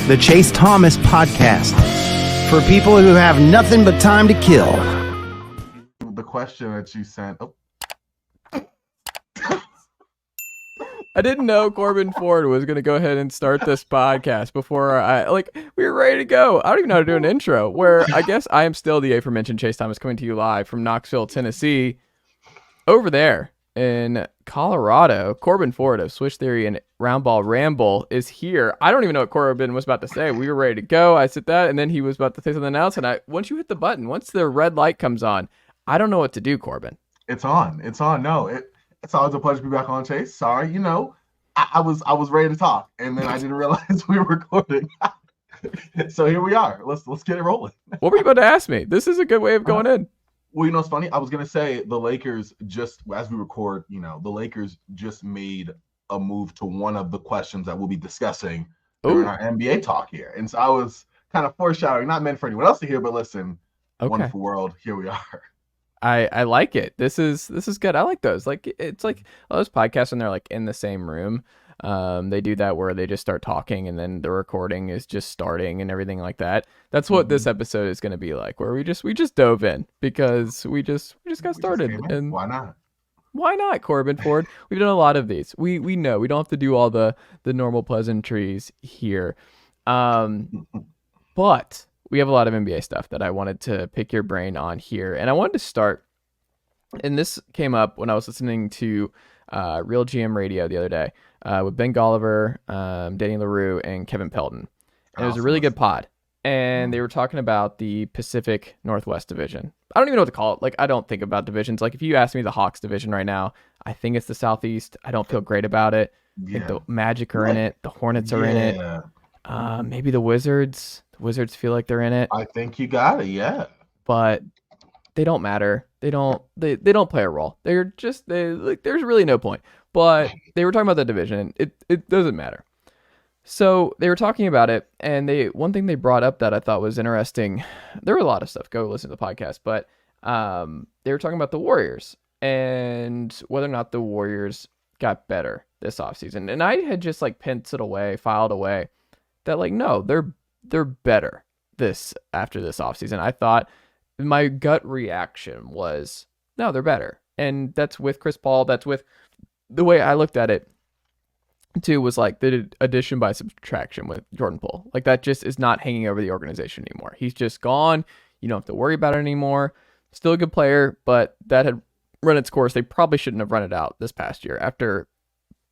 the Chase Thomas Podcast, for people who have nothing but time to kill. The question that you sent. Oh. I didn't know Corban Ford was going to go ahead and start this podcast before we were ready to go. I don't even know how to do an intro, where I guess I am still the aforementioned Chase Thomas, coming to you live from Knoxville, Tennessee. Over there in Colorado, Corban Ford of Switch Theory and Roundball Ramble is here. I don't even know what Corban was about to say. We were ready to go. I said that, and then he was about to say something else. And once you hit the button, once the red light comes on, I don't know what to do, Corban. It's on. No, it's always a pleasure to be back on, Chase. Sorry, I was ready to talk, and then I didn't realize we were recording. So here we are. Let's get it rolling. What were you about to ask me? This is a good way of going in. Well, it's funny. I was gonna say the Lakers just, as we record, the Lakers just made a move to one of the questions that we'll be discussing during our NBA talk here, and so I was kind of foreshadowing, not meant for anyone else to hear, but listen, wonderful world. Here we are. I like it. This is good. I like those. Like, it's like those podcasts when they're like in the same room. They do that where they just start talking and then the recording is just starting and everything like that. That's what this episode is going to be like, where we just dove in because we just got started. And why not? Why not, Corban Ford? We've done a lot of these. We know we don't have to do all the normal pleasantries here. But we have a lot of NBA stuff that I wanted to pick your brain on here. And I wanted to start, and this came up when I was listening to Real GM Radio the other day with Ben Golliver, Danny LaRue, and Kevin Pelton. And it was a really good pod. And they were talking about the Pacific Northwest Division. I don't even know what to call it. Like, I don't think about divisions. Like, if you ask me the Hawks division right now, I think it's the Southeast. I don't feel great about it. I think the Magic are in it. The Hornets are in it. Maybe the Wizards. Wizards feel like they're in it. I think you got it, yeah. But they don't matter. They don't play a role. There's really no point. But they were talking about that division. It doesn't matter. So they were talking about it, and one thing they brought up that I thought was interesting. There were a lot of stuff. Go listen to the podcast, but they were talking about the Warriors and whether or not the Warriors got better this offseason. And I had just filed away that no, they're better after this offseason. I thought my gut reaction was, no, they're better. And that's with Chris Paul. That's with the way I looked at it too, was like the addition by subtraction with Jordan Poole. Like, that just is not hanging over the organization anymore. He's just gone. You don't have to worry about it anymore. Still a good player, but that had run its course. They probably shouldn't have run it out this past year. After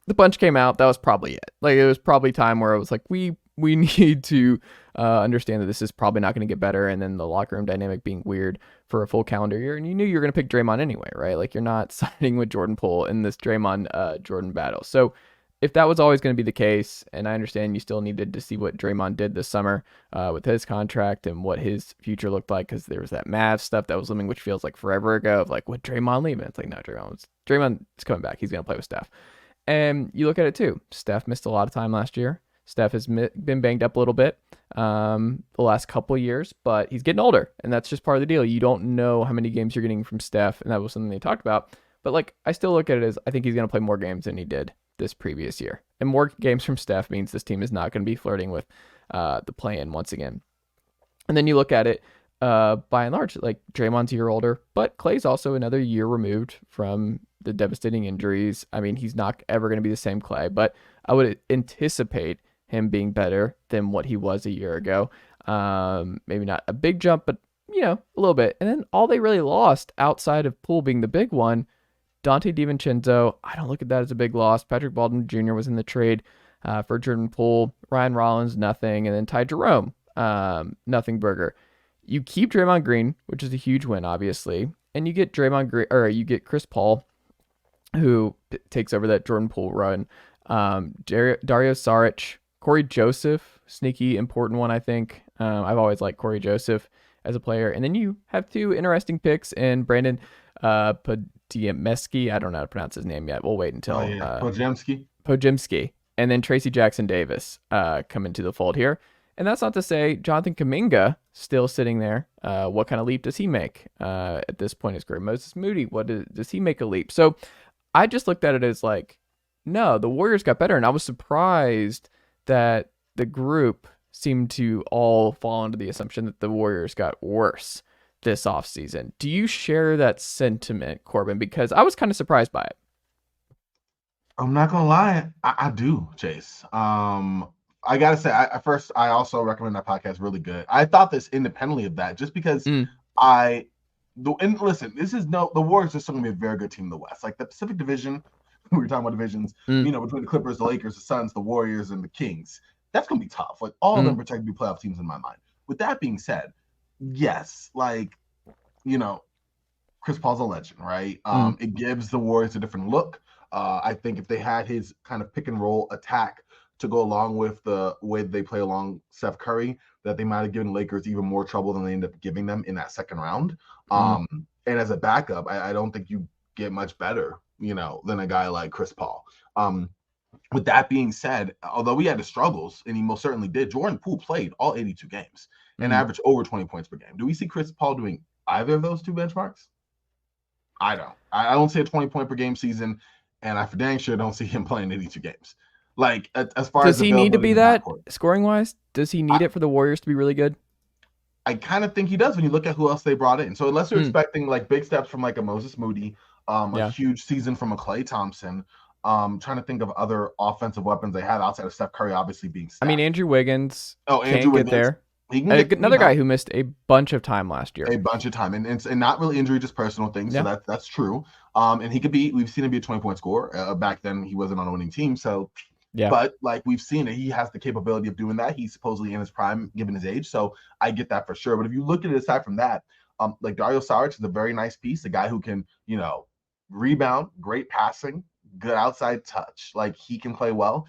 the bunch came out, that was probably it. Like, it was probably time where it was like, we need to understand that this is probably not going to get better, and then the locker room dynamic being weird for a full calendar year, and you knew you were going to pick Draymond anyway, right? Like, you're not siding with Jordan Poole in this Draymond-Jordan battle. So if that was always going to be the case, and I understand you still needed to see what Draymond did this summer with his contract and what his future looked like, because there was that Mavs stuff that was looming, which feels like forever ago, of like, would Draymond leave? And it's like, no, Draymond is coming back. He's going to play with Steph. And you look at it too. Steph missed a lot of time last year. Steph has been banged up a little bit the last couple of years, but he's getting older, and that's just part of the deal. You don't know how many games you're getting from Steph, and that was something they talked about. But I still look at it as, I think he's going to play more games than he did this previous year. And more games from Steph means this team is not going to be flirting with the play-in once again. And then you look at it, by and large, like, Draymond's a year older, but Klay's also another year removed from the devastating injuries. I mean, he's not ever going to be the same Klay, but I would anticipate him being better than what he was a year ago. Maybe not a big jump, but a little bit. And then all they really lost outside of Poole being the big one, Dante DiVincenzo, I don't look at that as a big loss. Patrick Baldwin Jr. was in the trade for Jordan Poole. Ryan Rollins, nothing. And then Ty Jerome, nothing burger. You keep Draymond Green, which is a huge win, obviously. And you get you get Chris Paul, who takes over that Jordan Poole run. Dario Saric, Corey Joseph, sneaky important one, I think. I've always liked Corey Joseph as a player. And then you have two interesting picks in Brandon Podziemski. I don't know how to pronounce his name yet. We'll wait until Podziemski. And then Tracy Jackson Davis come into the fold here. And that's not to say Jonathan Kuminga still sitting there. What kind of leap does he make at this point in his career? Moses Moody, does he make a leap? So I just looked at it as like, no, the Warriors got better. And I was surprised that the group seem to all fall into the assumption that the Warriors got worse this offseason. Do you share that sentiment, Corban? Because I was kind of surprised by it. I'm not gonna lie, I do, Chase. I gotta say, I also recommend that podcast. Really good. I thought this independently of that, just because and listen, the Warriors are still gonna be a very good team in the West. Like the Pacific Division, we were talking about divisions, between the Clippers, the Lakers, the Suns, the Warriors, and the Kings. That's gonna be tough. Like all of them project to be playoff teams in my mind. With that being said, yes, like Chris Paul's a legend, right? It gives the Warriors a different look. I think if they had his kind of pick and roll attack to go along with the way they play along Steph Curry, that they might have given Lakers even more trouble than they ended up giving them in that second round. And as a backup, I don't think you get much better, than a guy like Chris Paul. With that being said, although he had his struggles, and he most certainly did, Jordan Poole played all 82 games and averaged over 20 points per game. Do we see Chris Paul doing either of those two benchmarks? I don't. I don't see a 20-point per game season, and I for dang sure don't see him playing 82 games. Like, as far as does he need to be that scoring wise? Does he need it for the Warriors to be really good? I kind of think he does when you look at who else they brought in. So unless you're expecting like big steps from like a Moses Moody, a huge season from a Klay Thompson, trying to think of other offensive weapons they had outside of Steph Curry, obviously being stacked. I mean, Andrew Wiggins Andrew Wiggins. Get there. Another guy who missed a bunch of time last year. A bunch of time. And not really injury, just personal things. Yeah. So that's true. And we've seen him be a 20-point scorer. Back then, he wasn't on a winning team. So, yeah. But like we've seen it, he has the capability of doing that. He's supposedly in his prime, given his age. So I get that for sure. But if you look at it aside from that, like Dario Saric is a very nice piece, a guy who can, rebound, great passing, good outside touch. Like he can play well.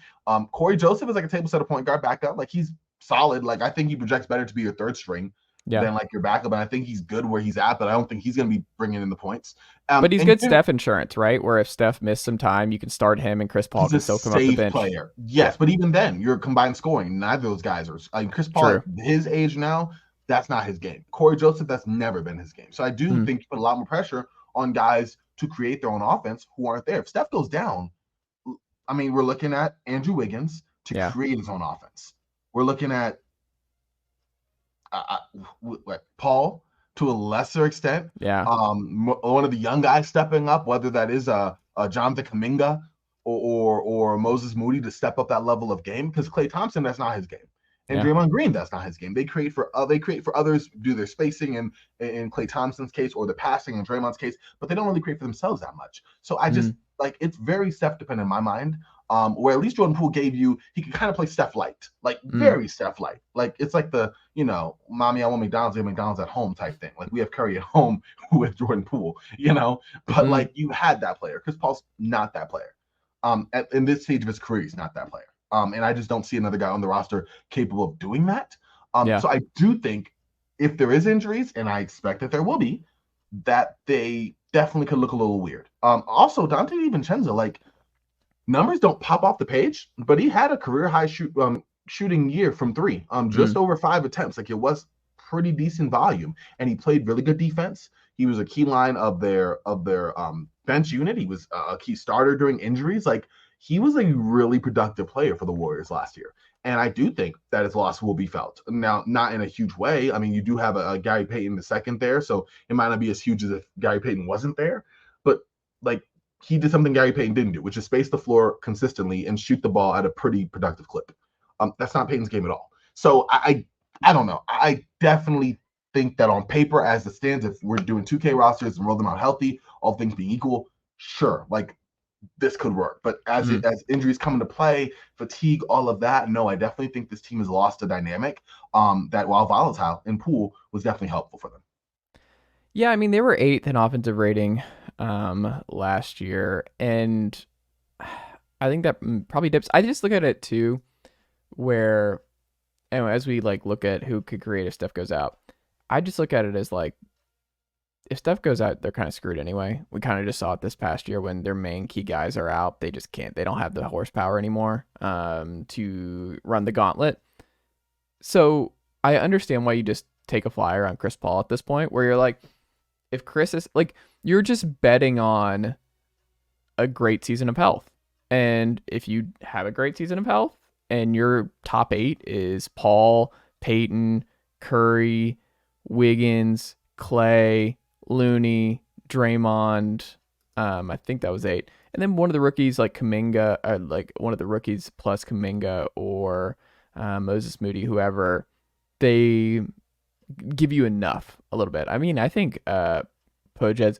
Corey Joseph is like a table set of point guard backup. Like he's solid. Like I think he projects better to be your third string than like your backup. And I think he's good where he's at, but I don't think he's going to be bringing in the points. But he's good Steph insurance, right? Where if Steph missed some time, you can start him and Chris Paul can still come off the bench. Player. Yes, but even then, you're combined scoring. Neither of those guys are. I mean, Chris Paul, at his age now, that's not his game. Corey Joseph, that's never been his game. So I do think you put a lot more pressure on guys to create their own offense who aren't there. If Steph goes down, I mean, we're looking at Andrew Wiggins to create his own offense. We're looking at Paul to a lesser extent. Yeah. One of the young guys stepping up, whether that is Jonathan Kuminga or Moses Moody to step up that level of game, because Klay Thompson, that's not his game. And Draymond Green, that's not his game. They create for others, do their spacing in Klay Thompson's case, or the passing in Draymond's case, but they don't really create for themselves that much. So I just it's very Steph dependent in my mind. Where at least Jordan Poole he could kind of play Steph light, like very Steph light. Like it's like the, mommy, I want McDonald's, you have McDonald's at home type thing. Like we have Curry at home with Jordan Poole, but like you had that player. Chris Paul's not that player. In this stage of his career, he's not that player. And I just don't see another guy on the roster capable of doing that. So I do think if there is injuries, and I expect that there will be, that they definitely could look a little weird. Also, Dante DiVincenzo, like, numbers don't pop off the page, but he had a career high shooting year from three, just over 5 attempts. Like it was pretty decent volume, and he played really good defense. He was a key line of their bench unit. He was a key starter during injuries. Like he was a really productive player for the Warriors last year. And I do think that his loss will be felt. Now, not in a huge way. I mean, you do have a Gary Payton II there, so it might not be as huge as if Gary Payton wasn't there. But like, he did something Gary Payton didn't do, which is space the floor consistently and shoot the ball at a pretty productive clip. That's not Payton's game at all. So I don't know. I definitely think that on paper, as it stands, if we're doing 2K rosters and roll them out healthy, all things being equal, sure, like this could work. But as injuries come into play, fatigue, all of that, no, I definitely think this team has lost a dynamic that, while volatile in Poole, was definitely helpful for them. Yeah, I mean, they were 8th in offensive rating last year, and I think that probably dips. I just look at it too, where, as we like look at who could create if Steph goes out, I just look at it as like, if Steph goes out, they're kind of screwed anyway. We kind of just saw it this past year when their main key guys are out. They just can't. They don't have the horsepower anymore to run the gauntlet. So I understand why you just take a flyer on Chris Paul at this point, where you're like, if Chris is like, you're just betting on a great season of health. And if you have a great season of health, and your top 8 is Paul, Peyton, Curry, Wiggins, Clay, Looney, Draymond. I think that was 8. And then one of the rookies like Kuminga, like one of the rookies plus Kuminga or Moses Moody, whoever, they give you enough a little bit. I mean, I think Pojets,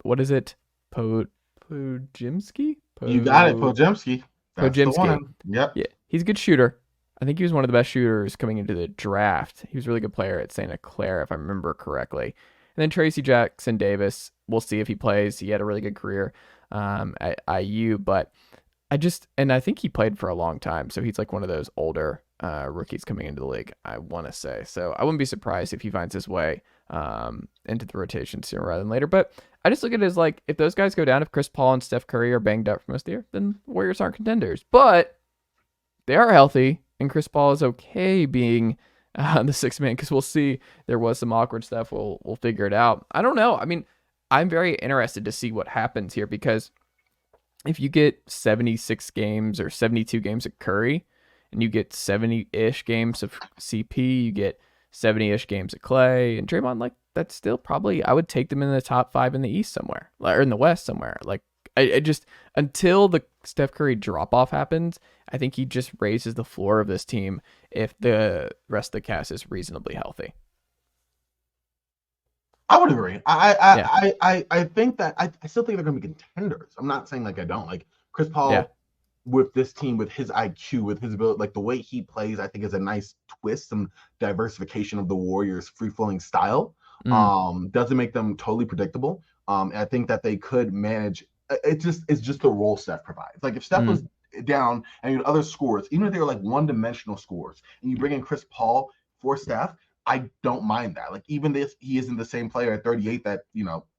what is it? Pojimski? You got it, Pojemski. That's the Pojimski. one. Yep. Yeah, he's a good shooter. I think he was one of the best shooters coming into the draft. He was a really good player at Santa Clara, if I remember correctly. And then Tracy Jackson Davis, we'll see if he plays. He had a really good career at IU, but I think he played for a long time, so he's like one of those older rookies coming into the league, I want to say. So I wouldn't be surprised if he finds his way into the rotation sooner rather than later. But I just look at it as like, if those guys go down, if Chris Paul and Steph Curry are banged up for most of the year, then Warriors aren't contenders. But they are healthy, and Chris Paul is okay being the sixth man, because we'll see. There was some awkward stuff. We'll figure it out. I don't know. I mean, I'm very interested to see what happens here, because if you get 76 games or 72 games of Curry, and you get 70-ish games of CP, you get 70-ish games of Clay and Draymond, like, that's still probably, I would take them in the top 5 in the East somewhere, or in the West somewhere. Like, I just, until the Steph Curry drop-off happens, I think he just raises the floor of this team if the rest of the cast is reasonably healthy. I would agree. I think that I still think they're going to be contenders. I'm not saying like I don't. Like Chris Paul with this team, with his IQ, with his ability, like the way he plays, I think is a nice twist, some diversification of the Warriors' free-flowing style. Doesn't make them totally predictable. I think that they could manage. It's just the role Steph provides. Like if Steph was down and you had other scores, even if they were like one-dimensional scores, and you bring in Chris Paul for Steph, I don't mind that. Like even this, he isn't the same player at 38 that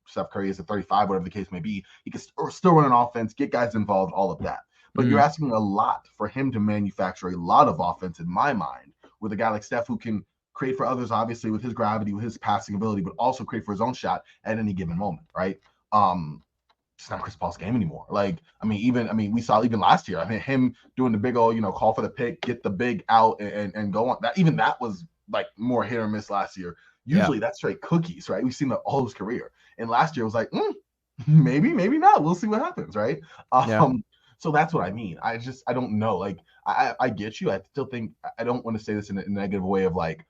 Steph Curry is at 35, whatever the case may be. He can still run an offense, get guys involved, all of that. But you're asking a lot for him to manufacture a lot of offense, in my mind, with a guy like Steph who can create for others, obviously, with his gravity, with his passing ability, but also create for his own shot at any given moment, right? It's not Chris Paul's game anymore. Like, we saw even last year, him doing the big old, call for the pick, get the big out and go on. That was like more hit or miss last year. Usually that's straight cookies, right? We've seen that all his career. And last year it was like, maybe not. We'll see what happens, right? So that's what I mean. I don't know. Like, I get you. I still think, I don't want to say this in a negative way of like,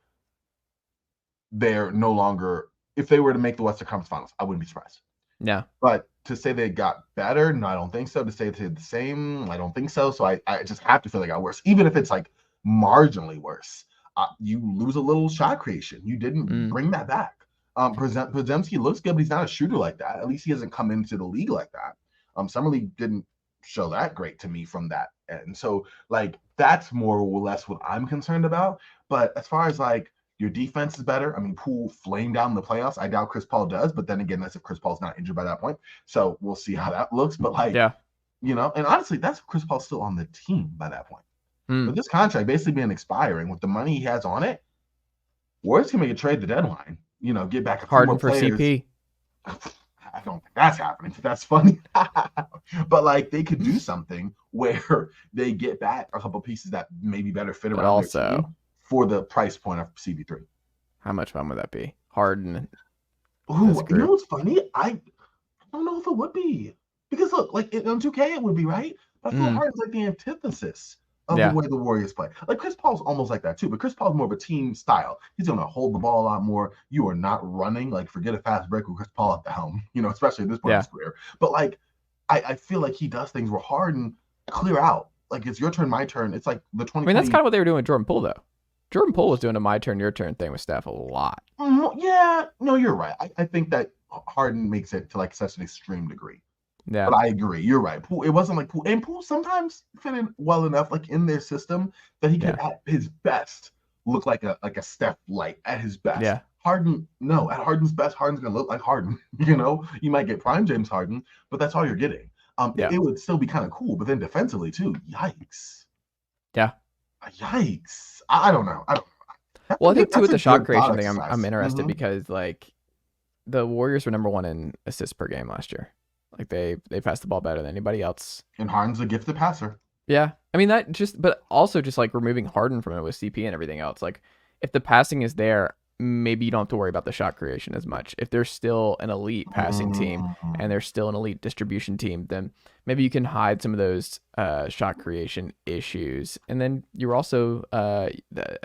they're no longer, if they were to make the Western Conference Finals, I wouldn't be surprised. Yeah. But to say they got better, no, I don't think so. To say they did the same, I don't think so. So I just have to feel they got worse. Even if it's like marginally worse, you lose a little shot creation. You didn't bring that back. Podziemski looks good, but he's not a shooter like that. At least he hasn't come into the league like that. Summer League didn't show that great to me from that end. So like that's more or less what I'm concerned about. But as far as like your defense is better, Poole flamed down in the playoffs. I doubt Chris Paul does, but then again, that's if Chris Paul's not injured by that point. So we'll see how that looks. But like, and honestly, that's if Chris Paul's still on the team by that point. But this contract basically being expiring with the money he has on it, Warriors can make a trade the deadline. Get back a few Harden more for players. CP. I don't think that's happening. That's funny. But like they could do something where they get back a couple pieces that maybe better fit around their team for the price point of CB3. How much fun would that be? Harden. Ooh, you know what's funny? I don't know if it would be. Because look, like on 2K it would be, right? But I feel Harden's like the antithesis of the way the Warriors play. Like Chris Paul's almost like that too, but Chris Paul's more of a team style. He's going to hold the ball a lot more. You are not running. Like forget a fast break with Chris Paul at the helm, especially at this point in his career. But like, I feel like he does things where Harden clear out. Like it's your turn, my turn. It's like the 20. That's kind of what they were doing with Jordan Poole though. Jordan Poole was doing a my turn, your turn thing with Steph a lot. Yeah, no, you're right. I think that Harden makes it to like such an extreme degree. Yeah. But I agree. You're right. Poole, it wasn't like Poole. And Poole sometimes fit in well enough, like in their system, that he could at his best look like a Steph light at his best. Yeah. Harden, no. At Harden's best, Harden's gonna look like Harden. You might get prime James Harden, but that's all you're getting. It would still be kind of cool, but then defensively too, yikes. Yeah. Yikes. I don't know. Well, I think too with the shot creation thing, I'm interested because like the Warriors were number 1 in assists per game last year. Like they passed the ball better than anybody else. And Harden's a gifted passer. Yeah. I mean, but also just like removing Harden from it with CP and everything else. Like, if the passing is there, maybe you don't have to worry about the shot creation as much. If they're still an elite passing team and they're still an elite distribution team, then maybe you can hide some of those shot creation issues. And then you're also, I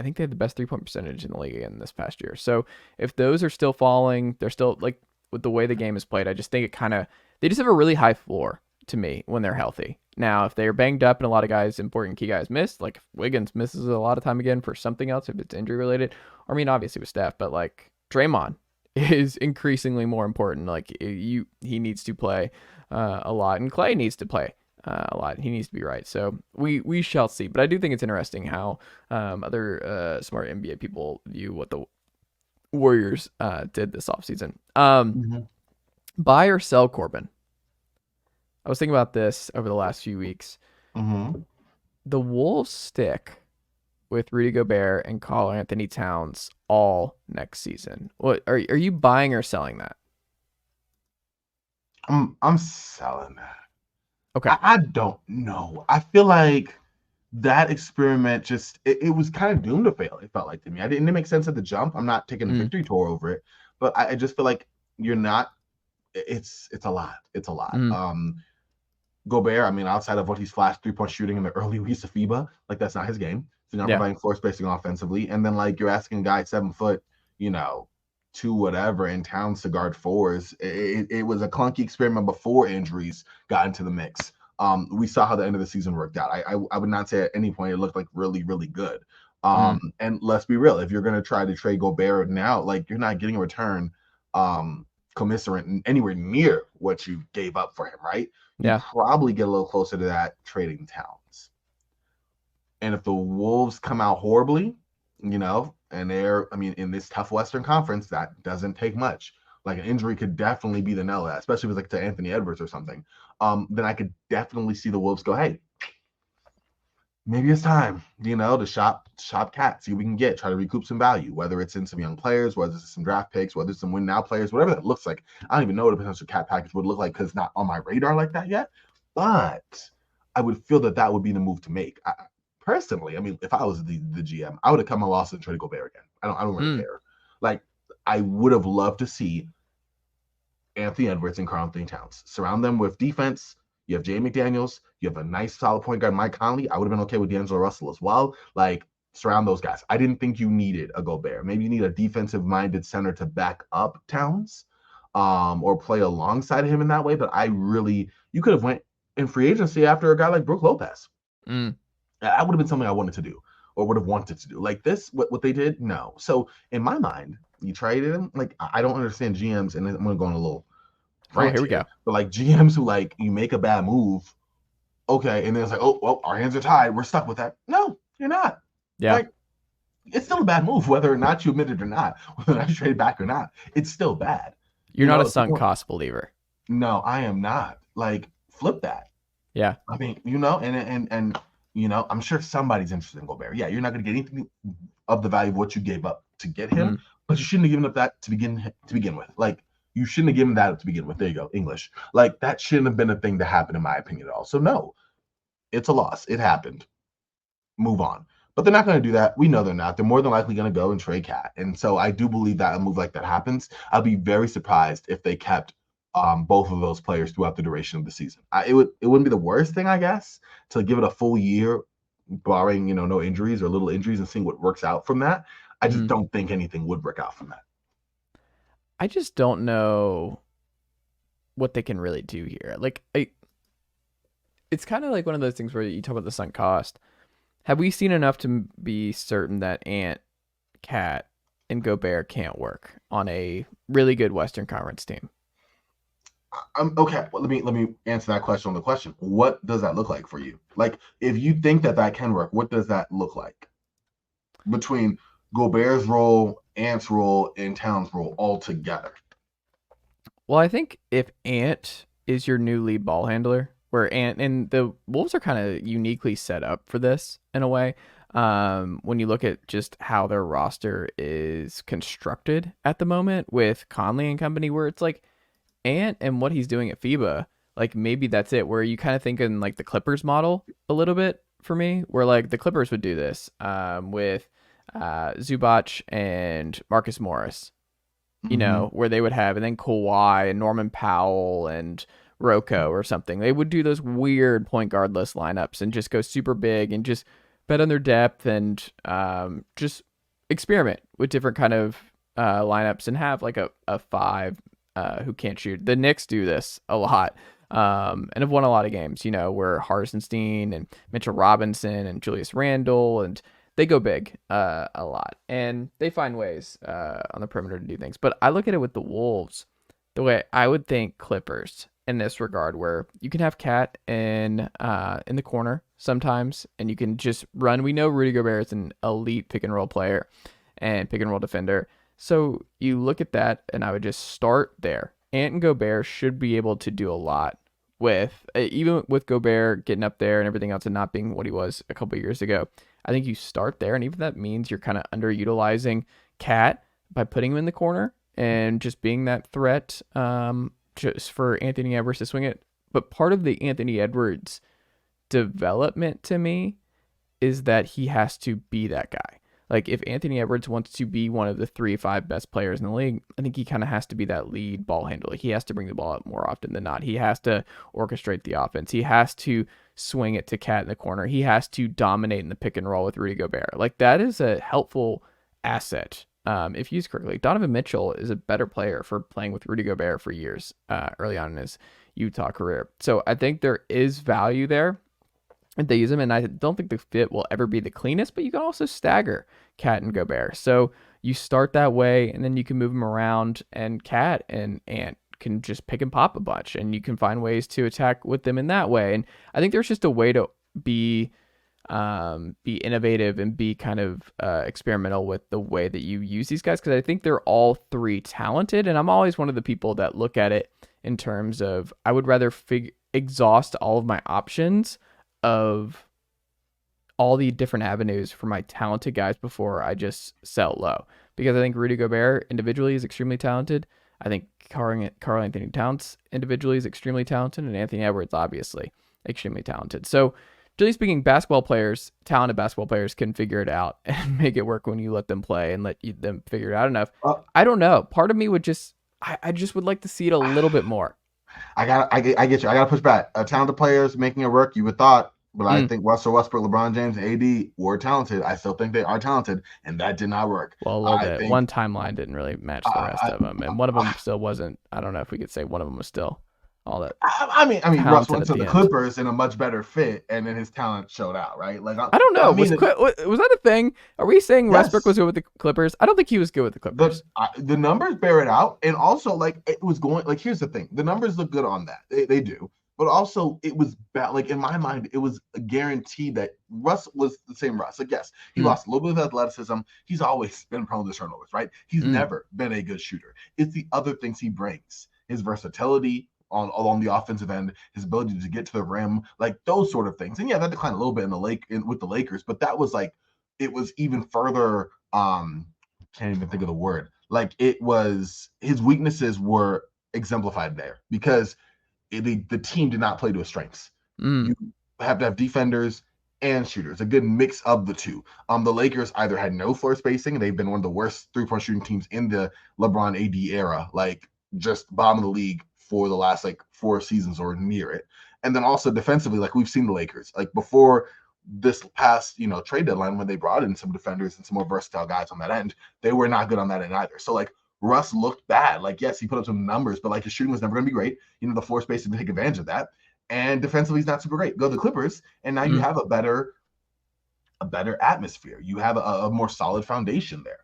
think they had the best 3-point percentage in the league again this past year. So if those are still falling, they're still like with the way the game is played, I just think they just have a really high floor to me when they're healthy. Now, if they're banged up and a lot of guys, important key guys miss, like if Wiggins misses a lot of time again for something else, if it's injury related, I mean, obviously with Steph, but like Draymond is increasingly more important. Like he needs to play a lot, and Clay needs to play a lot. He needs to be right. So we shall see. But I do think it's interesting how other smart NBA people view what the Warriors did this offseason. Buy or sell Corban? I was thinking about this over the last few weeks. The Wolves stick with Rudy Gobert and Karl-Anthony Towns all next season. What are you buying or selling that? I'm selling that. Okay. I don't know. I feel like that experiment it was kind of doomed to fail. It felt like to me. I didn't make sense at the jump. I'm not taking a victory tour over it, but I just feel like you're not. It's a lot. It's a lot. Gobert, I mean, outside of what he's flashed 3-point shooting in the early weeks of FIBA, like that's not his game. So you're not providing floor spacing offensively. And then like you're asking a guy 7 foot, 2 whatever in Towns to guard fours. It was a clunky experiment before injuries got into the mix. We saw how the end of the season worked out. I would not say at any point it looked like really, really good. And let's be real, if you're gonna try to trade Gobert now, like you're not getting a return commiserate anywhere near what you gave up for him, right? You probably get a little closer to that trading Towns. And if the Wolves come out horribly, and in this tough Western Conference, that doesn't take much. Like an injury could definitely be the nail, especially if it's like to Anthony Edwards or something. Then I could definitely see the Wolves go, hey, maybe it's time, to shop cat, see what we can get, try to recoup some value, whether it's in some young players, whether it's some draft picks, whether it's some win now players, whatever that looks like. I don't even know what a potential cat package would look like because it's not on my radar like that yet. But I would feel that would be the move to make. Personally, I mean, if I was the GM, I would have come and lost and traded Gobert again. I don't really care. Like, I would have loved to see Anthony Edwards and Karl-Anthony Towns. Surround them with defense. You have Jay McDaniels. You have a nice solid point guard, Mike Conley. I would have been okay with D'Angelo Russell as well. Like, surround those guys. I didn't think you needed a Gobert. Maybe you need a defensive-minded center to back up Towns or play alongside him in that way. But you could have went in free agency after a guy like Brook Lopez. That would have been something I wanted to do or would have wanted to do. Like this, what they did, no. So in my mind, you traded him. Like, I don't understand GMs, and I'm going to go on a little here we go. But like GMs who like you make a bad move, okay, and then it's like, oh, well, our hands are tied. We're stuck with that. No, you're not. Yeah. Like, it's still a bad move, whether or not you admit it or not, whether or not you trade back or not. It's still bad. You're not a sunk cost believer. No, I am not. Like, flip that. Yeah. I mean, and I'm sure somebody's interested in Gobert. Yeah, you're not going to get anything of the value of what you gave up to get him, but you shouldn't have given up that to begin with. Like, you shouldn't have given that up to begin with. There you go, English. Like, that shouldn't have been a thing to happen, in my opinion, at all. So, no, it's a loss. It happened. Move on. But they're not going to do that. We know they're not. They're more than likely going to go and trade Cat. And so I do believe that a move like that happens. I'll be very surprised if they kept both of those players throughout the duration of the season. It wouldn't be the worst thing, I guess, to give it a full year, barring no injuries or little injuries, and seeing what works out from that. I just don't think anything would work out from that. I just don't know what they can really do here. Like, it's kind of like one of those things where you talk about the sunk cost. Have we seen enough to be certain that Ant, Cat, and Gobert can't work on a really good Western Conference team? Okay. Well, let me answer that question on the question. What does that look like for you? Like, if you think that can work, what does that look like between Gobert's role, Ant's role, and Towns' role all together? Well, I think if Ant is your new lead ball handler, where Ant and the Wolves are kind of uniquely set up for this in a way. When you look at just how their roster is constructed at the moment with Conley and company, where it's like Ant and what he's doing at FIBA like maybe that's it. Where you kind of think in like the Clippers model a little bit for me, where like the Clippers would do this with Zubac and Marcus Morris, where they would have, and then Kawhi and Norman Powell and Rocco or something. They would do those weird point guardless lineups and just go super big and just bet on their depth and just experiment with different kind of lineups and have like a five who can't shoot. The Knicks do this a lot. And have won a lot of games, where Hartenstein and Mitchell Robinson and Julius Randle, and they go big a lot, and they find ways on the perimeter to do things. But I look at it with the Wolves the way I would think Clippers in this regard, where you can have Cat in the corner sometimes, and you can just run. We know Rudy Gobert is an elite pick and roll player and pick and roll defender. So you look at that, and I would just start there. Ant and Gobert should be able to do a lot with, even with Gobert getting up there and everything else and not being what he was a couple of years ago. I think you start there, and even if that means you're kind of underutilizing Cat by putting him in the corner and just being that threat just for Anthony Edwards to swing it. But part of the Anthony Edwards development to me is that he has to be that guy. Like, if Anthony Edwards wants to be one of the 3-5 best players in the league, I think he kind of has to be that lead ball handler. He has to bring the ball up more often than not. He has to orchestrate the offense. He has to swing it to Cat in the corner. He has to dominate in the pick and roll with Rudy Gobert. Like, that is a helpful asset if used correctly. Donovan Mitchell is a better player for playing with Rudy Gobert for years early on in his Utah career. So I think there is value there. And they use him, and I don't think the fit will ever be the cleanest, but you can also stagger Cat and Gobert. So you start that way, and then you can move them around, and Cat and Ant can just pick and pop a bunch, and you can find ways to attack with them in that way. And I think there's just a way to be innovative and be kind of experimental with the way that you use these guys, because I think they're all three talented, and I'm always one of the people that look at it in terms of I would rather exhaust all of my options of all the different avenues for my talented guys before I just sell low. Because I think Rudy Gobert individually is extremely talented. I think Karl-Anthony Towns individually is extremely talented, and Anthony Edwards obviously extremely talented. So generally speaking, talented basketball players can figure it out and make it work when you let them play and them figure it out enough. I don't know. Part of me would I just would like to see it a little bit more. I get you. I got to push back. Talented players making it work, you would thought, but I think Russell Westbrook, LeBron James, and AD were talented. I still think they are talented, and that did not work. Well, a little bit. One timeline didn't really match the rest of them, and one of them still wasn't. I don't know if we could say one of them was still all that. I mean, Russ went to the Clippers in a much better fit, and then his talent showed out, right? Like, I don't know. Was that a thing? Are we saying Westbrook was good with the Clippers? I don't think he was good with the Clippers. The numbers bear it out, and also, like, it was going. Like, here's the thing: the numbers look good on that. They do. But also, it was bad. Like, in my mind, it was a guarantee that Russ was the same Russ. Like, yes, he lost a little bit of athleticism. He's always been prone to turnovers, right? He's never been a good shooter. It's the other things he brings. His versatility along the offensive end, his ability to get to the rim, like those sort of things. And yeah, that declined a little bit with the Lakers, but that was like, it was even further, can't even think of the word. Like, it was, his weaknesses were exemplified there because the team did not play to his strengths. You have to have defenders and shooters, a good mix of the two. The Lakers either had no floor spacing, and they've been one of the worst three-point shooting teams in the LeBron AD era, like just bottom of the league for the last like 4 seasons or near it. And then also defensively, like we've seen the Lakers, like before this past, trade deadline, when they brought in some defenders and some more versatile guys on that end, they were not good on that end either. So like, Russ looked bad. Like, yes, he put up some numbers, but like his shooting was never going to be great. The floor space to take advantage of that. And defensively, he's not super great. Go to the Clippers, and now you have a better atmosphere. You have a more solid foundation there.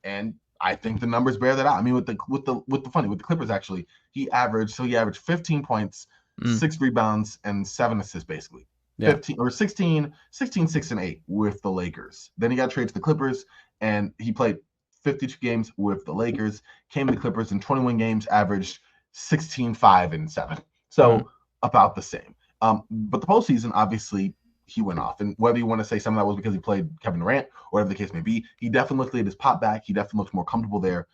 And I think the numbers bear that out. I mean, with the Clippers, actually, he averaged 15 points, 6 rebounds, and 7 assists, basically. Yeah. 16, 6, and 8 with the Lakers. Then he got traded to the Clippers, and he played 52 games with the Lakers, came to the Clippers in 21 games, averaged 16, 5, and 7. So about the same. But the postseason, obviously, he went off. And whether you want to say some of that was because he played Kevin Durant or whatever the case may be, he definitely looked at his pop back. He definitely looked more comfortable there.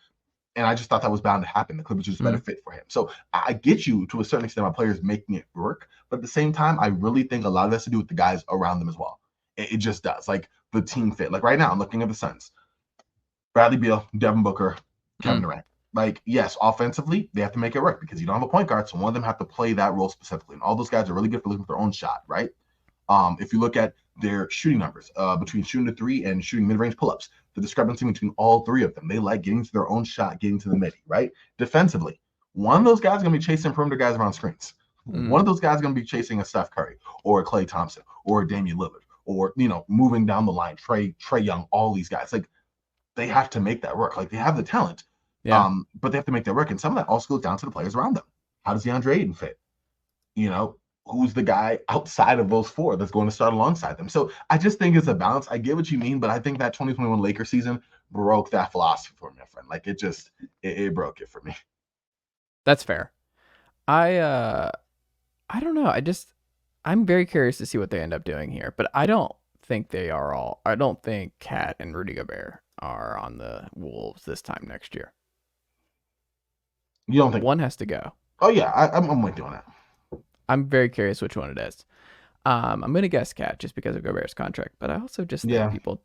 And I just thought that was bound to happen. The Clippers are just a better fit for him. So I get you to a certain extent, my players making it work. But at the same time, I really think a lot of that has to do with the guys around them as well. It just does. Like the team fit. Like right now, I'm looking at the Suns. Bradley Beal, Devin Booker, Kevin Durant. Like, yes, offensively, they have to make it work because you don't have a point guard. So one of them have to play that role specifically. And all those guys are really good for looking for their own shot, right? If you look at their shooting numbers between shooting the three and shooting mid-range pull-ups, the discrepancy between all three of them, they like getting to their own shot, getting to the midi, right? Defensively, one of those guys is going to be chasing perimeter guys around screens. One of those guys is going to be chasing a Steph Curry or a Klay Thompson or a Damian Lillard or, moving down the line, Trae Young, all these guys. Like, they have to make that work. Like, they have the talent, but they have to make that work. And some of that also goes down to the players around them. How does DeAndre Ayton fit? Who's the guy outside of those four that's going to start alongside them? So I just think it's a balance. I get what you mean, but I think that 2021 Lakers season broke that philosophy for me, my friend. Like it broke it for me. That's fair. I don't know. I'm very curious to see what they end up doing here, but I don't think Cat and Rudy Gobert are on the Wolves this time next year. You don't think one has to go? Oh yeah, I'm with you on that. I'm very curious which one it is. I'm going to guess Cat just because of Gobert's contract, but I also just think people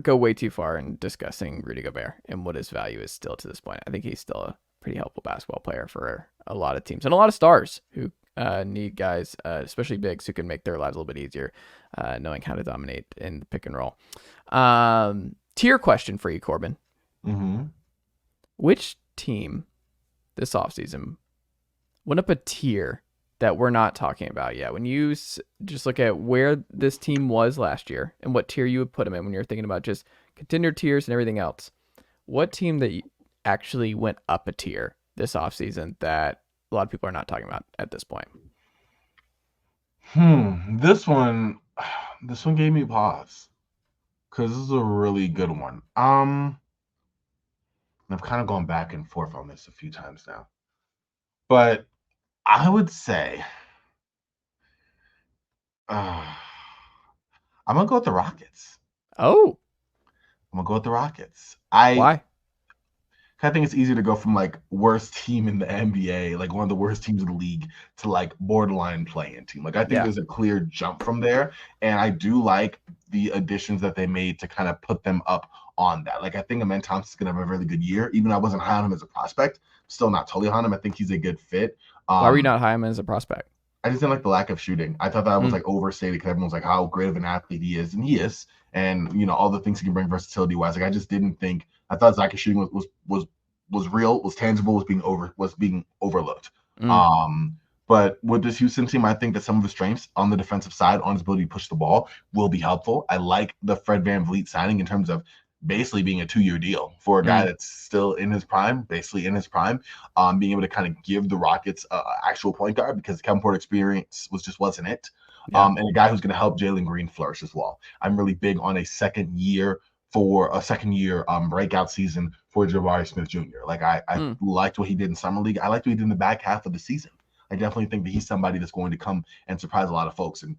go way too far in discussing Rudy Gobert and what his value is still to this point. I think he's still a pretty helpful basketball player for a lot of teams and a lot of stars who need guys, especially bigs, who can make their lives a little bit easier, knowing how to dominate in the pick and roll. Tier question for you, Corban. Mm-hmm. Which team this offseason went up a tier that we're not talking about yet? When you just look at where this team was last year and what tier you would put them in when you're thinking about just contender tiers and everything else, what team that actually went up a tier this offseason that a lot of people are not talking about at this point? This one gave me pause because this is a really good one. I've kind of gone back and forth on this a few times now, but I would say I'm going to go with the Rockets. Oh. I'm going to go with the Rockets. Why? I think it's easier to go from like worst team in the NBA, like one of the worst teams in the league, to like borderline play-in team. Like I think there's a clear jump from there. And I do like the additions that they made to kind of put them up on that. Like I think Amen Thompson's going to have a really good year. Even though I wasn't high on him as a prospect, still not totally high on him. I think he's a good fit. Why were you not high on him as a prospect? I just didn't like the lack of shooting. I thought that was like overstated because everyone's like how great of an athlete he is, and he is, and all the things he can bring versatility wise. Like I just didn't think. I thought Zach's shooting was real, was tangible, was being overlooked. But with this Houston team, I think that some of his strengths on the defensive side, on his ability to push the ball, will be helpful. I like the Fred VanVleet signing in terms of basically being a 2-year deal for a guy that's still in his prime, being able to kind of give the Rockets actual point guard because Kevin Porter experience wasn't it. And a guy who's going to help Jalen Green flourish as well. I'm really big on a second year breakout season for Jabari Smith Jr. Like I liked what he did in summer league. I liked what he did in the back half of the season. I definitely think that he's somebody that's going to come and surprise a lot of folks and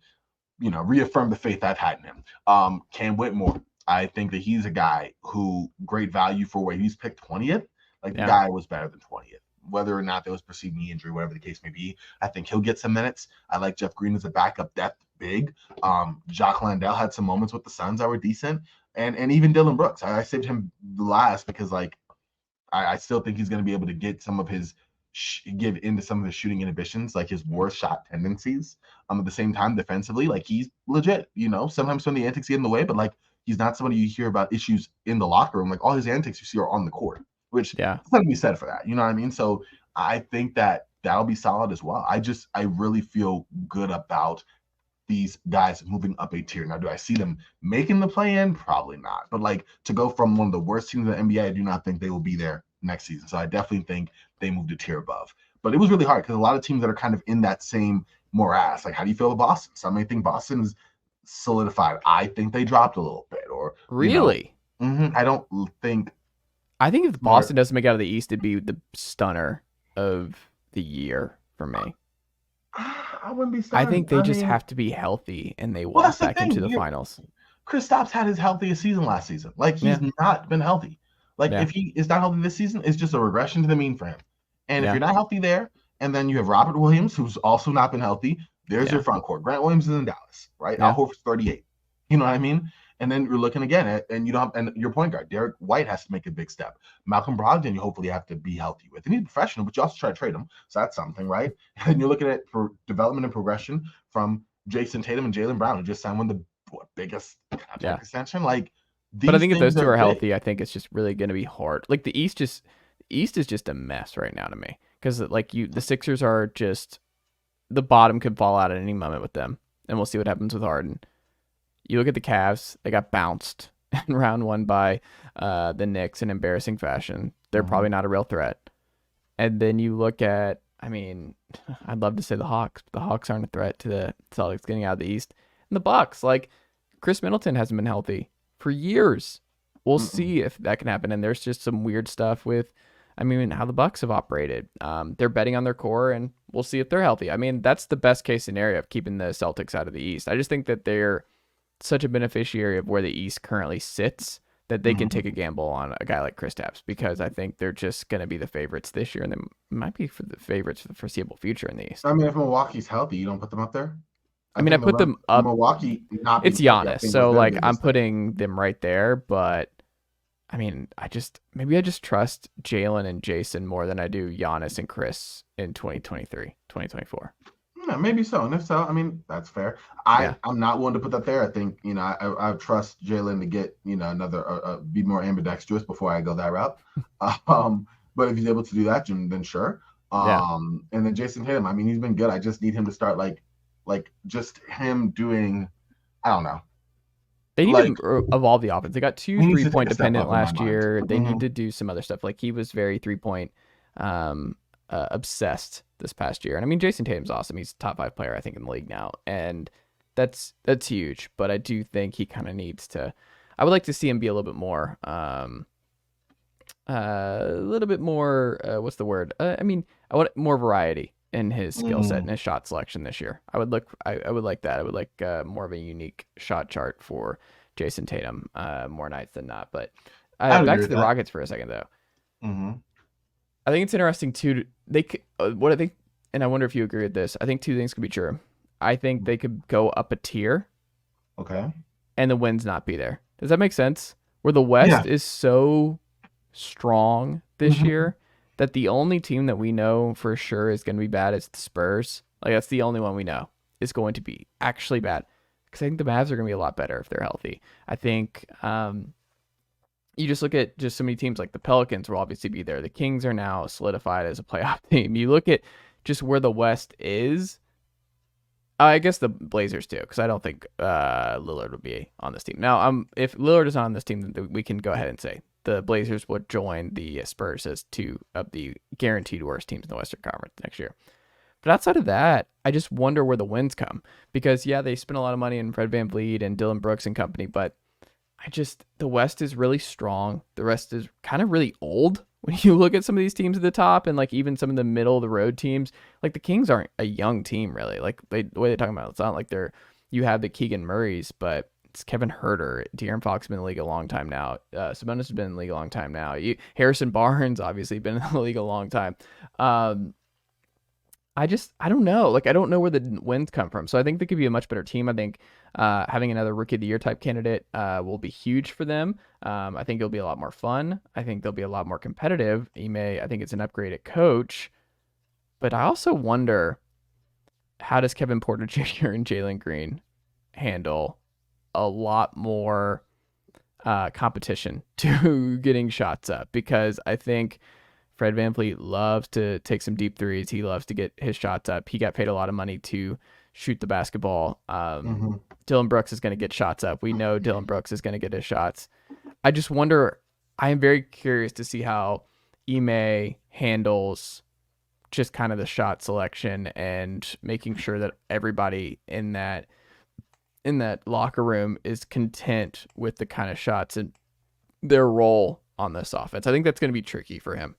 reaffirm the faith I've had in him. Cam Whitmore, I think that he's a guy who great value for where he's picked 20th. Like the guy was better than 20th. Whether or not there was perceived knee injury, whatever the case may be, I think he'll get some minutes. I like Jeff Green as a backup depth big. Jacques Landale had some moments with the Suns that were decent. And even Dylan Brooks, I saved him last because like I still think he's going to be able to get some of his give into some of his shooting inhibitions, like his worst shot tendencies. At the same time, defensively, like he's legit. Sometimes when the antics get in the way, but like he's not somebody you hear about issues in the locker room. Like all his antics you see are on the court, which something to be said for that. You know what I mean? So I think that that'll be solid as well. I really feel good about these guys moving up a tier. Now, do I see them making the play-in? Probably not. But like to go from one of the worst teams in the NBA, I do not think they will be there next season. So I definitely think they moved a tier above. But it was really hard because a lot of teams that are kind of in that same morass. Like, how do you feel about Boston? Some may think Boston's solidified. I think they dropped a little bit. Or really, I don't think. I think if Boston doesn't make it out of the East, it'd be the stunner of the year for me. I wouldn't be stunned. I think they have to be healthy and they walk back into the finals. Kristaps had his healthiest season last season. Like he's not been healthy. Like Yeah. if he is not healthy this season, it's just a regression to the mean for him. And if Yeah. you're not healthy there, and then you have Robert Williams, who's also not been healthy, there's Yeah. your front court. Grant Williams is in Dallas, right? Yeah. Al Horford's 38. You know what I mean? And then you're looking again at, and you don't have, and your point guard, Derek White, has to make a big step. Malcolm Brogdon, you hopefully have to be healthy with. And he's professional, but you also try to trade him. So that's something, right? And you're looking at for development and progression from Jason Tatum and Jaylen Brown, who just signed one of the biggest contract extension. Like, but I think if those two are big. healthy, I think it's just really going to be hard. Like the East is just a mess right now to me because like the Sixers are just the bottom could fall out at any moment with them, and we'll see what happens with Harden. You look at the Cavs; they got bounced in round 1 by the Knicks in embarrassing fashion. They're probably not a real threat. And then you look at, I mean, I'd love to say the Hawks, but the Hawks aren't a threat to the Celtics getting out of the East. And the Bucks, like Chris Middleton hasn't been healthy for years. We'll see if that can happen. And there's just some weird stuff with, I mean, how the Bucks have operated. They're betting on their core, and we'll see if they're healthy. I mean, that's the best case scenario of keeping the Celtics out of the East. I just think that they're such a beneficiary of where the East currently sits that they can take a gamble on a guy like Kristaps, because I think they're just going to be the favorites this year, and they might be for the favorites for the foreseeable future in the East. I mean, if Milwaukee's healthy, you don't put them up there? I put them up. Milwaukee, not it's Giannis, so like I'm putting them right there. But I mean, I just trust Jalen and Jason more than I do Giannis and Chris in 2023, 2024. Yeah, maybe so. And if so, I mean, that's fair. I'm not willing to put that there. I think, I trust Jalen to get, another, be more ambidextrous before I go that route. But if he's able to do that, then sure. And then Jason Tatum, I mean, he's been good. I just need him to start like just him doing, I don't know. They need to evolve the offense. They got 2 3-point dependent last year. They need to do some other stuff. Like he was very 3-point obsessed this past year. And I mean, Jason Tatum's awesome. He's a top 5 player, I think, in the league now. And that's huge. But I do think he kind of needs to, I would like to see him be a little bit more, what's the word? I want more variety in his skill set and his shot selection this year. I would like that. I would like more of a unique shot chart for Jason Tatum more nights than not. But back to the Rockets for a second, though. I think it's interesting too. What I think, and I wonder if you agree with this. I think 2 things could be true. I think they could go up a tier, okay, and the wins not be there. Does that make sense? Where the West is so strong this year that the only team that we know for sure is going to be bad is the Spurs. Like that's the only one we know is going to be actually bad. Because I think the Mavs are going to be a lot better if they're healthy. I think you just look at just so many teams, like the Pelicans will obviously be there. The Kings are now solidified as a playoff team. You look at just where the West is. I guess the Blazers too, because I don't think Lillard would be on this team. Now, if Lillard is on this team, then we can go ahead and say the Blazers would join the Spurs as 2 of the guaranteed worst teams in the Western Conference next year. But outside of that, I just wonder where the wins come. Because, they spent a lot of money in Fred VanVleet and Dylan Brooks and company, but the West is really strong. The rest is kind of really old. When you look at some of these teams at the top and like even some of the middle of the road teams, like the Kings aren't a young team really. Like the way they're talking about it, it's not like you have the Keegan Murrays, but it's Kevin Huerter. De'Aaron Fox has been in the league a long time now. Sabonis has been in the league a long time now. Harrison Barnes obviously been in the league a long time. I don't know. Like, I don't know where the wins come from. So I think they could be a much better team. I think having another Rookie of the Year type candidate will be huge for them. I think it'll be a lot more fun. I think they'll be a lot more competitive. I think it's an upgrade at coach. But I also wonder, how does Kevin Porter Jr. and Jalen Green handle a lot more competition to getting shots up? Because I think Fred VanVleet loves to take some deep threes. He loves to get his shots up. He got paid a lot of money to shoot the basketball. Dylan Brooks is going to get shots up. We know Dylan Brooks is going to get his shots. I just wonder, I am very curious to see how Ime handles just kind of the shot selection and making sure that everybody in that locker room is content with the kind of shots and their role on this offense. I think that's going to be tricky for him.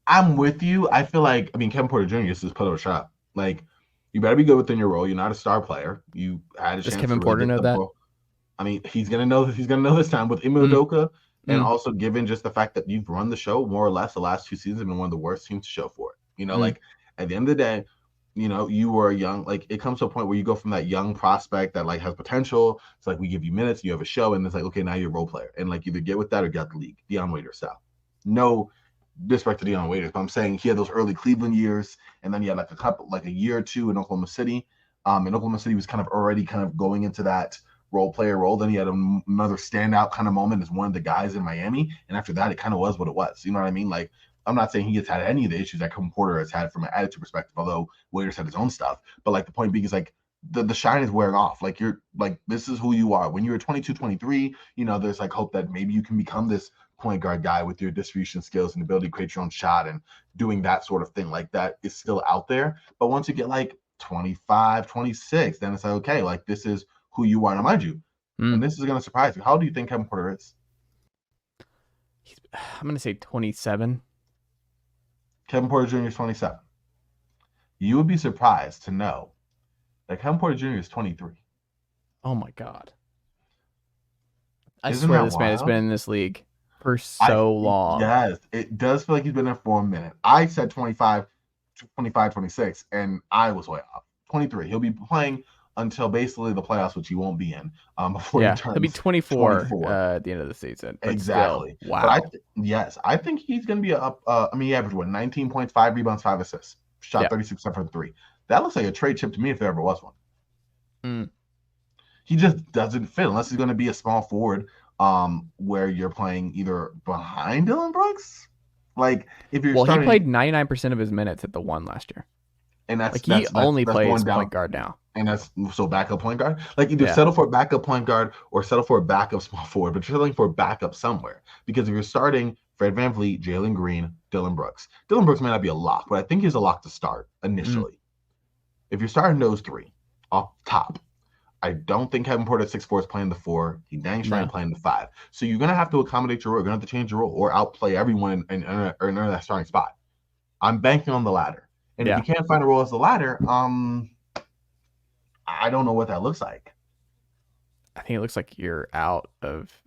I'm with you. I feel like, Kevin Porter Jr. just put up a shot. Like, you better be good within your role. You're not a star player. You had a chance. Does Kevin Porter know that? He's gonna know. He's gonna know this time with Ime Udoka And also given just the fact that you've run the show more or less the last 2 seasons and been one of the worst teams to show for it. Like at the end of the day, you were young. Like it comes to a point where you go from that young prospect that like has potential. It's like we give you minutes, you have a show, and it's like, okay, now you're a role player. And like either get with that or get out the league. Dion Waiters style. No disrespect to Dion Waiters, but I'm saying he had those early Cleveland years, and then he had like a year or two in Oklahoma City. In Oklahoma City was kind of already kind of going into that role player role. Then he had another standout kind of moment as one of the guys in Miami. And after that, it kind of was what it was. You know what I mean? Like, I'm not saying he has had any of the issues that Corban Porter has had from an attitude perspective, although Waiters had his own stuff. But like the point being is like the shine is wearing off. Like you're like, this is who you are. When you're 22, 23, there's like hope that maybe you can become this point guard guy with your distribution skills and ability to create your own shot and doing that sort of thing. Like that is still out there. But once you get like 25, 26, then it's like, okay, like this is who you are. Now, mind you, and this is going to surprise you. How old do you think Kevin Porter is? I'm going to say 27. Kevin Porter Jr. is 27. You would be surprised to know that Kevin Porter Jr. is 23. Oh, my God. I swear this man has been in this league for so long. Yes, it does feel like he's been there for a minute. I said 25, 26, and I was way off. 23. He'll be playing until basically the playoffs, which he won't be in. Before he turns he'll be 24 at the end of the season. Exactly. Still, wow. But I think he's going to be up. He averaged 19 points, 5 rebounds, 5 assists. Shot 36% from 3. That looks like a trade chip to me if there ever was one. He just doesn't fit unless he's going to be a small forward where you're playing either behind Dillon Brooks. Like if you're he played 99% of his minutes at the 1 last year. And that's he only plays point guard now. And that's so backup point guard. Like either settle for a backup point guard or settle for a backup small forward, but you're settling for a backup somewhere. Because if you're starting Fred VanVleet, Jalen Green, Dillon Brooks may not be a lock, but I think he's a lock to start initially. If you're starting those 3 off top, I don't think Kevin Porter at 6'4" is playing the 4. He dang sure ain't playing the 5. So you're gonna have to accommodate your role. You're gonna have to change your role or outplay everyone in that starting spot. I'm banking on the latter. And if you can't find a role as the latter, I don't know what that looks like. I think it looks like you're out of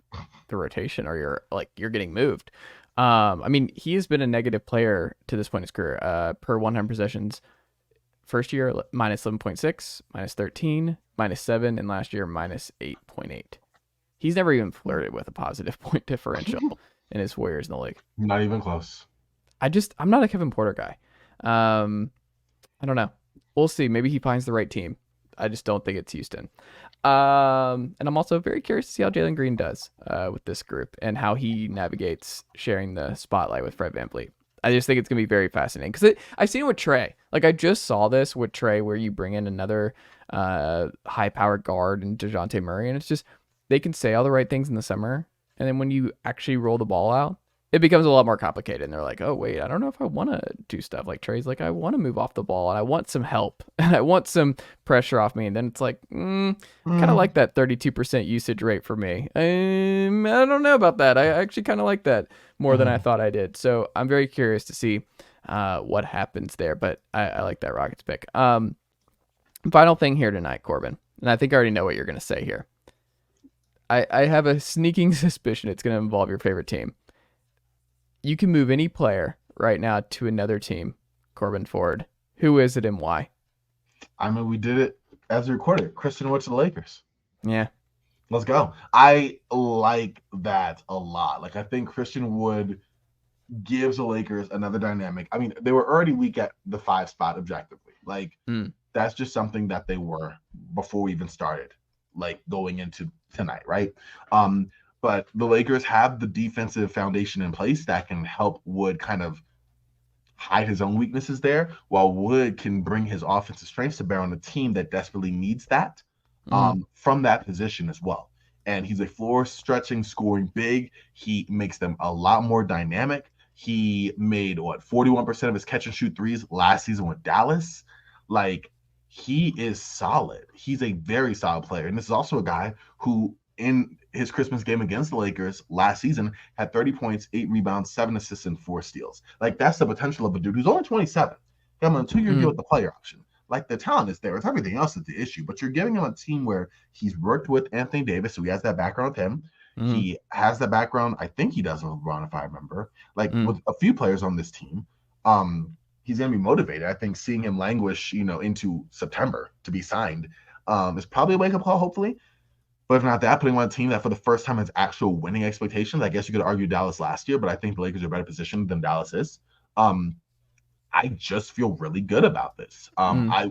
the rotation or you're getting moved. I mean, he has been a negative player to this point in his career. Per 100 possessions, first year minus 11.6, minus 13, minus 7, and last year minus 8.8. He's never even flirted with a positive point differential in his Warriors in the league. Not even close. I'm not a Kevin Porter guy. I don't know. We'll see. Maybe he finds the right team. I just don't think it's Houston. And I'm also very curious to see how Jalen Green does with this group and how he navigates sharing the spotlight with Fred VanVleet. I just think it's going to be very fascinating because I've seen it with Trey. Like I just saw this with Trey where you bring in another high-powered guard and DeJounte Murray, and it's just they can say all the right things in the summer, and then when you actually roll the ball out, it becomes a lot more complicated. And they're like, oh, wait, I don't know if I want to do stuff. Like Trey's like, I want to move off the ball and I want some help and I want some pressure off me. And then it's like, kind of like that 32% usage rate for me. I don't know about that. I actually kind of like that more than I thought I did. So I'm very curious to see what happens there. But I like that Rockets pick. Final thing here tonight, Corban. And I think I already know what you're going to say here. I have a sneaking suspicion it's going to involve your favorite team. You can move any player right now to another team, Corban Ford. Who is it and why? I mean, we did it as we recorded. Christian went to the Lakers. Yeah. Let's go. I like that a lot. Like, I think Christian Wood gives the Lakers another dynamic. I mean, they were already weak at the 5 spot objectively. Like, that's just something that they were before we even started, like, going into tonight, right? But the Lakers have the defensive foundation in place that can help Wood kind of hide his own weaknesses there, while Wood can bring his offensive strengths to bear on a team that desperately needs that from that position as well. And he's a floor stretching, scoring big. He makes them a lot more dynamic. He made 41% of his catch and shoot threes last season with Dallas. Like, he is solid. He's a very solid player. And this is also a guy who, in his Christmas game against the Lakers last season, had 30 points, 8 rebounds, 7 assists, and 4 steals. Like, that's the potential of a dude who's only 27. Got him on a 2-year deal with the player option. Like, the talent is there. It's everything else that's the issue. But you're giving him a team where he's worked with Anthony Davis, so he has that background with him. Mm. He has the background. I think he does with LeBron, if I remember. Like Mm. with a few players on this team, he's gonna be motivated. I think seeing him languish, into September to be signed, is probably a wake up call. Hopefully, but if not that, putting on a team that for the first time has actual winning expectations. I guess you could argue Dallas last year, but I think the Lakers are better positioned than Dallas is. I just feel really good about this. I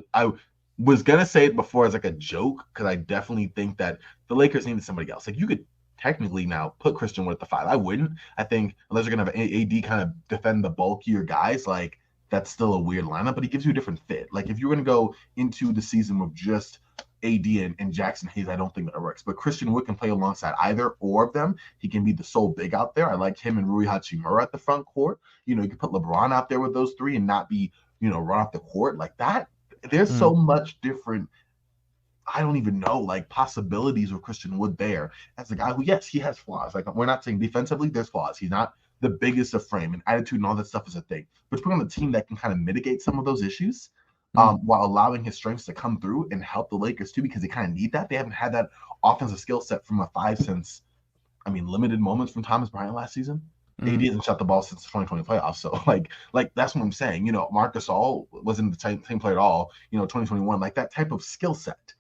was gonna say it before as like a joke because I definitely think that the Lakers needed somebody else. Like you could technically now put Christian Wood at the 5. I wouldn't. I think unless you're gonna have AD kind of defend the bulkier guys, like that's still a weird lineup. But he gives you a different fit. Like if you're gonna go into the season with just AD and Jackson Hayes, I don't think that works. But Christian Wood can play alongside either or of them. He can be the sole big out there. I like him and Rui Hachimura at the front court. You can put LeBron out there with those three and not be, run off the court like that. There's so much different, I don't even know, like possibilities with Christian Wood there as a guy who, yes, he has flaws. Like we're not saying defensively there's flaws. He's not the biggest of frame, and attitude and all that stuff is a thing. But put on a team that can kind of mitigate some of those issues, while allowing his strengths to come through and help the Lakers too, because they kind of need that. They haven't had that offensive skill set from a 5 since, limited moments from Thomas Bryant last season. AD hasn't shot the ball since the 2020 playoffs. So like that's what I'm saying. Marc Gasol wasn't the same player at all. 2021, like that type of skill set.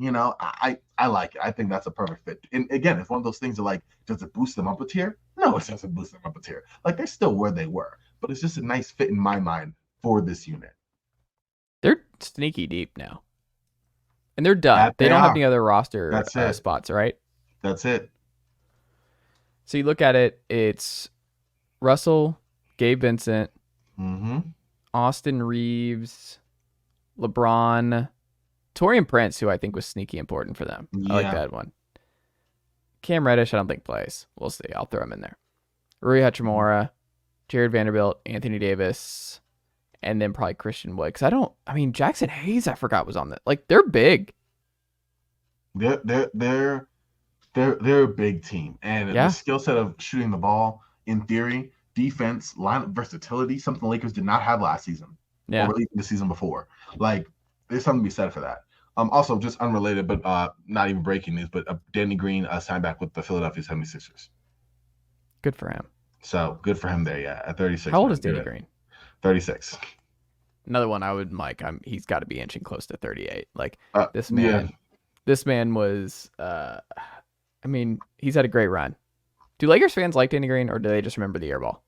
I like it. I think that's a perfect fit. And again, it's one of those things that like, does it boost them up a tier? No, it doesn't boost them up a tier. Like they're still where they were, but it's just a nice fit in my mind for this unit. They're sneaky deep now. And they're done. They don't have any other roster spots, right? That's it. So you look at it, it's Russell, Gabe Vincent, Austin Reeves, LeBron, Taurean Prince, who I think was sneaky important for them. Yeah. I like that one. Cam Reddish, I don't think plays. We'll see. I'll throw him in there. Rui Hachimura, Jared Vanderbilt, Anthony Davis, and then probably Christian Wood. Because Jackson Hayes, I forgot was on that. Like they're big. They're a big team, and the skill set of shooting the ball, in theory, defense, lineup versatility, something the Lakers did not have last season, or at least the season before. Like there's something to be said for that. Also, just unrelated, but not even breaking news, but Danny Green signed back with the Philadelphia 76ers. Good for him. So good for him there, yeah. At 36. How old is Danny Green? 36. Another one I would like. He's got to be inching close to 38. Like this man. Yeah. This man was. He's had a great run. Do Lakers fans like Danny Green, or do they just remember the airball?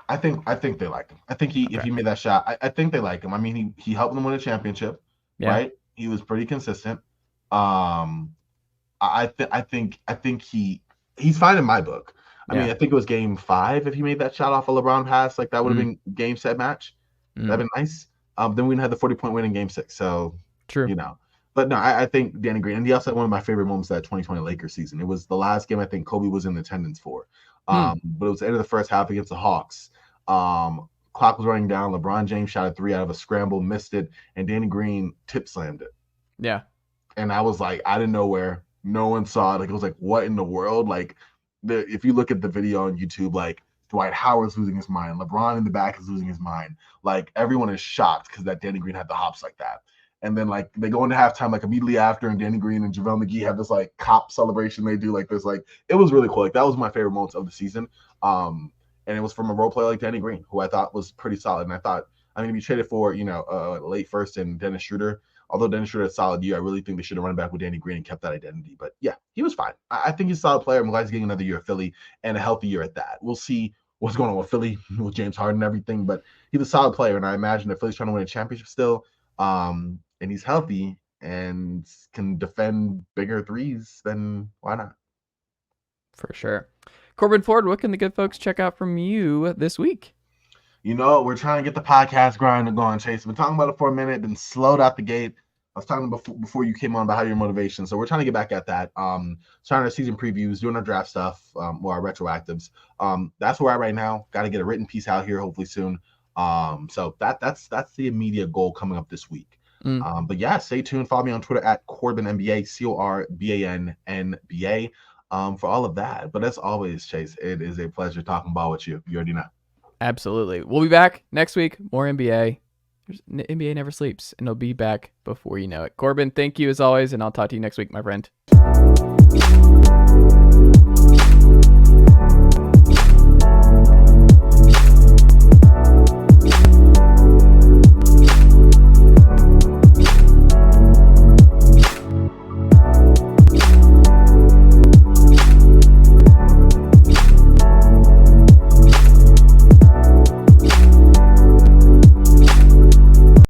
I think they like him. I think if he made that shot, I think they like him. He helped them win a championship, right? He was pretty consistent. I think he's fine in my book. I think it was game 5 if he made that shot off a LeBron pass, like that would have been game set match. That'd been nice. Then we had the 40-point win in game 6. So true. But no, I think Danny Green, and he also had one of my favorite moments of that 2020 Lakers season. It was the last game I think Kobe was in attendance for. But it was the end of the first half against the Hawks. Clock was running down. LeBron James shot a 3 out of a scramble, missed it, and Danny Green tip slammed it. Yeah. And I was like, out of nowhere, no one saw it. Like it was like, what in the world? Like if you look at the video on YouTube, like Dwight Howard's losing his mind. LeBron in the back is losing his mind. Like everyone is shocked because that Danny Green had the hops like that. And then like they go into halftime like immediately after, and Danny Green and JaVale McGee have this like cop celebration they do. Like this, like it was really cool. Like that was my favorite moments of the season. And it was from a role player like Danny Green, who I thought was pretty solid. And I thought, to be traded for, late first and Dennis Schroeder. Although Dennis Schroeder had a solid year, I really think they should have run back with Danny Green and kept that identity. But yeah, he was fine. I think he's a solid player. I'm glad he's getting another year at Philly and a healthy year at that. We'll see what's going on with Philly with James Harden and everything, but he's a solid player. And I imagine if Philly's trying to win a championship still, and he's healthy and can defend bigger threes, then why not? For sure. Corban Ford, what can the good folks check out from you this week? We're trying to get the podcast grind going, Chase. Been talking about it for a minute, been slowed out the gate. I was talking before you came on about how your motivation. So we're trying to get back at that. Starting our season previews, doing our draft stuff, or our retroactives. That's where we're at right now. Got to get a written piece out here hopefully soon. So that's the immediate goal coming up this week. But yeah, stay tuned. Follow me on Twitter at CorbanNBA, CORBANNBA, for all of that. But as always, Chase, it is a pleasure talking ball with you. You already know. Absolutely. We'll be back next week. More NBA. NBA never sleeps, and it'll be back before you know it. Corban, thank you as always, and I'll talk to you next week, my friend.